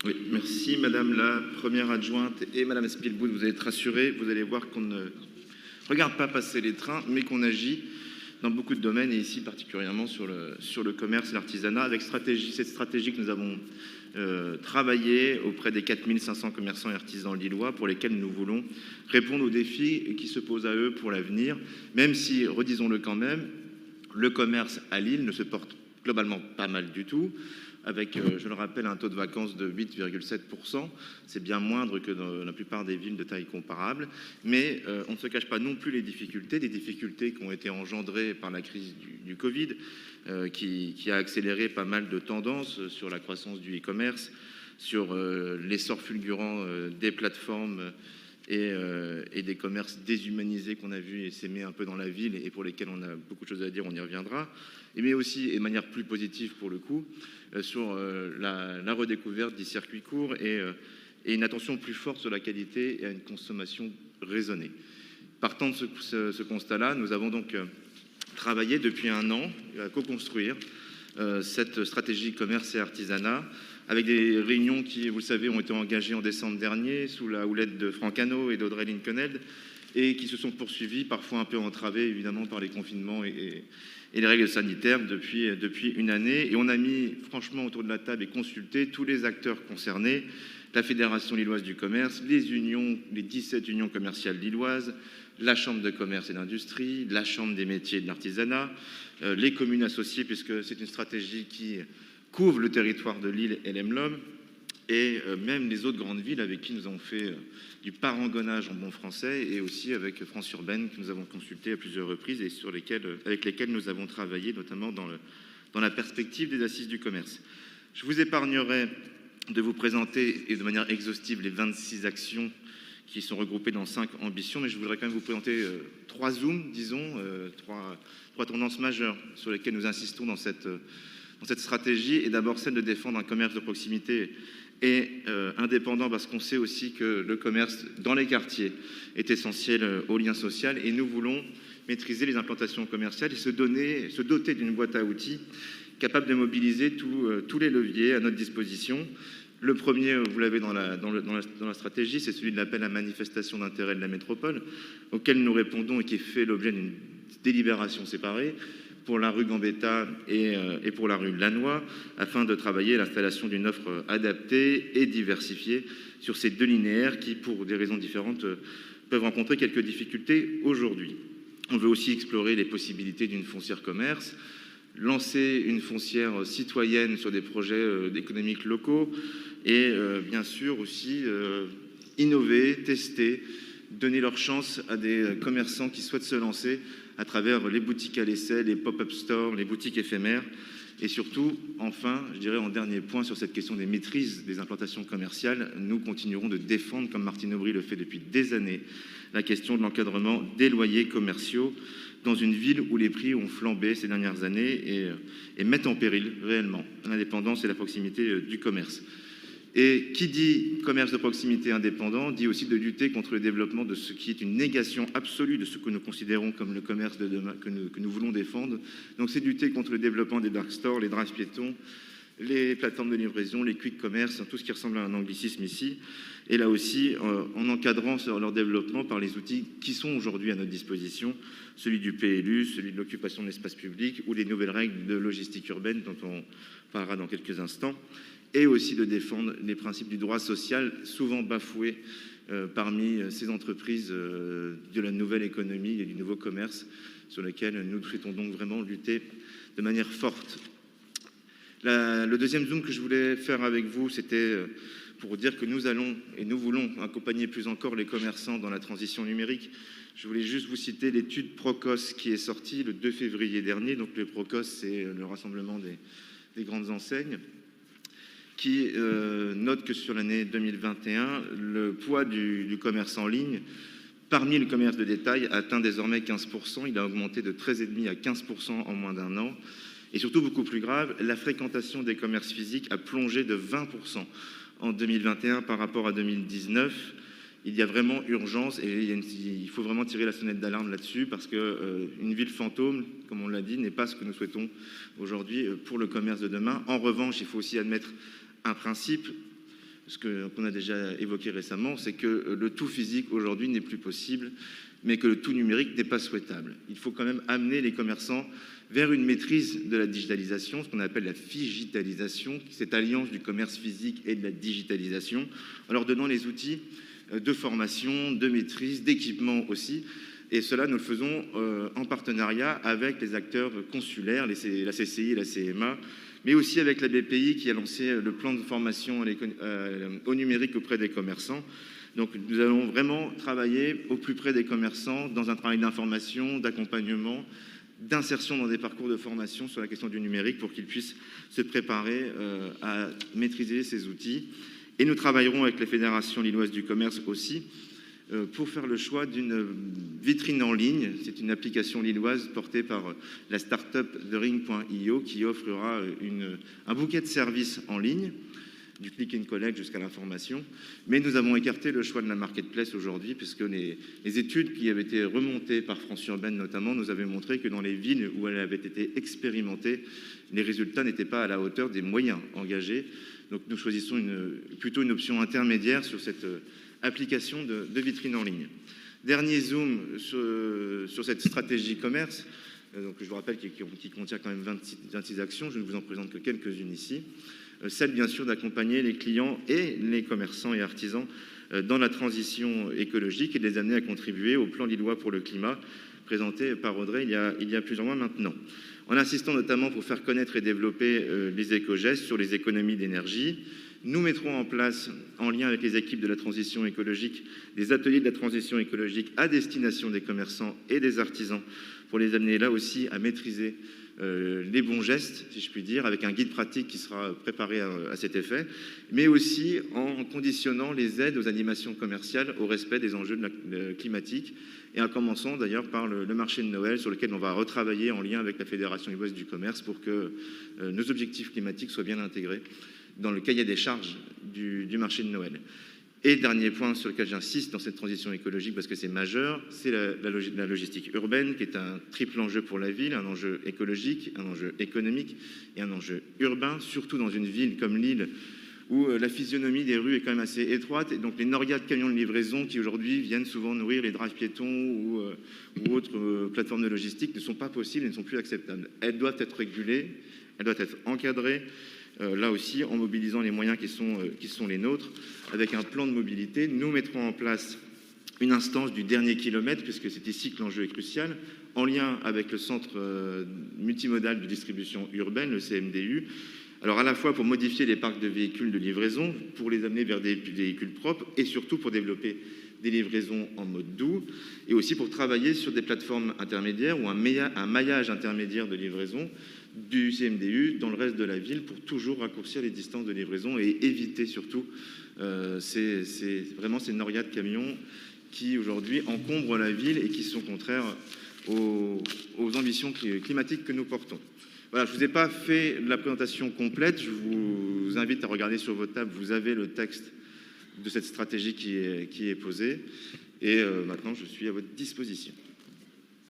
Oui, merci Madame la Première adjointe et Madame Spielbout, vous allez être rassurés, vous allez voir qu'on ne regarde pas passer les trains, mais qu'on agit dans beaucoup de domaines et ici particulièrement sur le commerce et l'artisanat avec cette stratégie que nous avons travaillé auprès des 4500 commerçants et artisans lillois pour lesquels nous voulons répondre aux défis qui se posent à eux pour l'avenir, même si, redisons-le quand même, le commerce à Lille ne se porte globalement pas mal du tout, avec, je le rappelle, un taux de vacances de 8,7%. C'est bien moindre que dans la plupart des villes de taille comparable. Mais on ne se cache pas non plus les difficultés qui ont été engendrées par la crise du Covid, qui a accéléré pas mal de tendances sur la croissance du e-commerce, sur l'essor fulgurant des plateformes et des commerces déshumanisés qu'on a vu s'aimer un peu dans la ville et pour lesquels on a beaucoup de choses à dire, on y reviendra, mais aussi, et de manière plus positive pour le coup, sur la redécouverte des circuits courts et une attention plus forte sur la qualité et à une consommation raisonnée. Partant de ce constat-là, nous avons donc travaillé depuis un an à co-construire cette stratégie commerce et artisanat, avec des réunions qui, vous le savez, ont été engagées en décembre dernier sous la houlette de Franck Hano et d'Audrey Lincolnel et qui se sont poursuivies, parfois un peu entravées évidemment par les confinements et les règles sanitaires depuis une année. Et on a mis franchement autour de la table et consulté tous les acteurs concernés, la Fédération lilloise du commerce, les unions, les 17 unions commerciales lilloises, la Chambre de commerce et d'industrie, la Chambre des métiers et de l'artisanat, les communes associées, puisque c'est une stratégie qui couvre le territoire de Lille et l'Emelom, et même les autres grandes villes avec qui nous avons fait du parangonnage en bon français, et aussi avec France Urbaine, que nous avons consulté à plusieurs reprises et avec lesquelles nous avons travaillé, notamment dans la perspective des assises du commerce. Je vous épargnerai de vous présenter, et de manière exhaustive, les 26 actions qui sont regroupées dans 5 ambitions, mais je voudrais quand même vous présenter 3 zooms, disons, trois tendances majeures sur lesquelles nous insistons dans cette stratégie, et d'abord celle de défendre un commerce de proximité et indépendant, parce qu'on sait aussi que le commerce dans les quartiers est essentiel au lien social, et nous voulons maîtriser les implantations commerciales et se doter d'une boîte à outils capable de mobiliser tous les leviers à notre disposition. Le premier, vous l'avez dans la stratégie, c'est celui de l'appel à manifestation d'intérêt de la métropole, auquel nous répondons et qui fait l'objet d'une délibération séparée pour la rue Gambetta et pour la rue Lannoy, afin de travailler à l'installation d'une offre adaptée et diversifiée sur ces 2 linéaires qui, pour des raisons différentes, peuvent rencontrer quelques difficultés aujourd'hui. On veut aussi explorer les possibilités d'une foncière commerce, lancer une foncière citoyenne sur des projets économiques locaux et bien sûr aussi innover, tester, donner leur chance à des commerçants qui souhaitent se lancer à travers les boutiques à l'essai, les pop-up stores, les boutiques éphémères. Et surtout, enfin, je dirais en dernier point sur cette question des maîtrises des implantations commerciales, nous continuerons de défendre, comme Martine Aubry le fait depuis des années, la question de l'encadrement des loyers commerciaux dans une ville où les prix ont flambé ces dernières années et mettent en péril réellement l'indépendance et la proximité du commerce. Et qui dit commerce de proximité indépendant dit aussi de lutter contre le développement de ce qui est une négation absolue de ce que nous considérons comme le commerce de demain, que nous voulons défendre. Donc c'est lutter contre le développement des dark stores, les drive piétons, les plateformes de livraison, les quick commerce, tout ce qui ressemble à un anglicisme ici. Et là aussi, en encadrant leur développement par les outils qui sont aujourd'hui à notre disposition, celui du PLU, celui de l'occupation de l'espace public ou les nouvelles règles de logistique urbaine dont on parlera dans quelques instants, et aussi de défendre les principes du droit social, souvent bafoués parmi ces entreprises de la nouvelle économie et du nouveau commerce, sur lesquels nous souhaitons donc vraiment lutter de manière forte. Le deuxième zoom que je voulais faire avec vous, c'était pour dire que nous allons et nous voulons accompagner plus encore les commerçants dans la transition numérique. Je voulais juste vous citer l'étude Procos qui est sortie le 2 février dernier. Donc le Procos, c'est le rassemblement des grandes enseignes, qui note que sur l'année 2021, le poids du commerce en ligne, parmi le commerce de détail, atteint désormais 15%. Il a augmenté de 13,5% à 15% en moins d'un an. Et surtout, beaucoup plus grave, la fréquentation des commerces physiques a plongé de 20% en 2021 par rapport à 2019. Il y a vraiment urgence et il faut vraiment tirer la sonnette d'alarme là-dessus, parce qu'une ville fantôme, comme on l'a dit, n'est pas ce que nous souhaitons aujourd'hui pour le commerce de demain. En revanche, il faut aussi admettre un principe. qu'on a déjà évoqué récemment, c'est que le tout physique aujourd'hui n'est plus possible, mais que le tout numérique n'est pas souhaitable. Il faut quand même amener les commerçants vers une maîtrise de la digitalisation, ce qu'on appelle la figitalisation, cette alliance du commerce physique et de la digitalisation, en leur donnant les outils de formation, de maîtrise, d'équipement aussi. Et cela, nous le faisons en partenariat avec les acteurs consulaires, la CCI et la CMA, mais aussi avec la BPI qui a lancé le plan de formation au numérique auprès des commerçants. Donc nous allons vraiment travailler au plus près des commerçants dans un travail d'information, d'accompagnement, d'insertion dans des parcours de formation sur la question du numérique pour qu'ils puissent se préparer à maîtriser ces outils. Et nous travaillerons avec la Fédération lilloise du commerce aussi pour faire le choix d'une vitrine en ligne. C'est une application lilloise portée par la start-up TheRing.io qui offrira un bouquet de services en ligne, du click and collect jusqu'à l'information. Mais nous avons écarté le choix de la marketplace aujourd'hui, puisque les études qui avaient été remontées par France Urbaine notamment nous avaient montré que dans les villes où elle avait été expérimentée, les résultats n'étaient pas à la hauteur des moyens engagés. Donc nous choisissons plutôt une option intermédiaire sur cette application de vitrine en ligne. Dernier zoom sur cette stratégie commerce, donc je vous rappelle qui contient quand même 26 actions, je ne vous en présente que quelques-unes ici. Celle bien sûr d'accompagner les clients et les commerçants et artisans dans la transition écologique et de les amener à contribuer au plan lillois pour le climat présenté par Audrey il y a plusieurs mois maintenant. En insistant notamment pour faire connaître et développer les éco-gestes sur les économies d'énergie, nous mettrons en place, en lien avec les équipes de la transition écologique, des ateliers de la transition écologique à destination des commerçants et des artisans pour les amener là aussi à maîtriser les bons gestes, si je puis dire, avec un guide pratique qui sera préparé à cet effet, mais aussi en conditionnant les aides aux animations commerciales au respect des enjeux climatiques, et en commençant d'ailleurs par le marché de Noël, sur lequel on va retravailler en lien avec la Fédération lilloise du commerce pour que nos objectifs climatiques soient bien intégrés dans le cahier des charges du marché de Noël. Et dernier point sur lequel j'insiste dans cette transition écologique, parce que c'est majeur, c'est la logistique urbaine, qui est un triple enjeu pour la ville, un enjeu écologique, un enjeu économique et un enjeu urbain, surtout dans une ville comme Lille, où la physionomie des rues est quand même assez étroite, et donc les norias de camions de livraison qui aujourd'hui viennent souvent nourrir les drives piétons ou autres plateformes de logistique ne sont pas possibles et ne sont plus acceptables. Elles doivent être régulées, elles doivent être encadrées, là aussi en mobilisant les moyens qui sont les nôtres. Avec un plan de mobilité, nous mettrons en place une instance du dernier kilomètre, puisque c'est ici que l'enjeu est crucial, en lien avec le centre multimodal de distribution urbaine, le CMDU. Alors à la fois pour modifier les parcs de véhicules de livraison, pour les amener vers des véhicules propres, et surtout pour développer des livraisons en mode doux, et aussi pour travailler sur des plateformes intermédiaires ou un maillage intermédiaire de livraison du CMDU dans le reste de la ville pour toujours raccourcir les distances de livraison et éviter surtout vraiment ces norias de camions qui aujourd'hui encombrent la ville et qui sont contraires aux ambitions climatiques que nous portons. Voilà, je ne vous ai pas fait la présentation complète, je vous invite à regarder sur votre table, vous avez le texte de cette stratégie qui est posée, et maintenant je suis à votre disposition.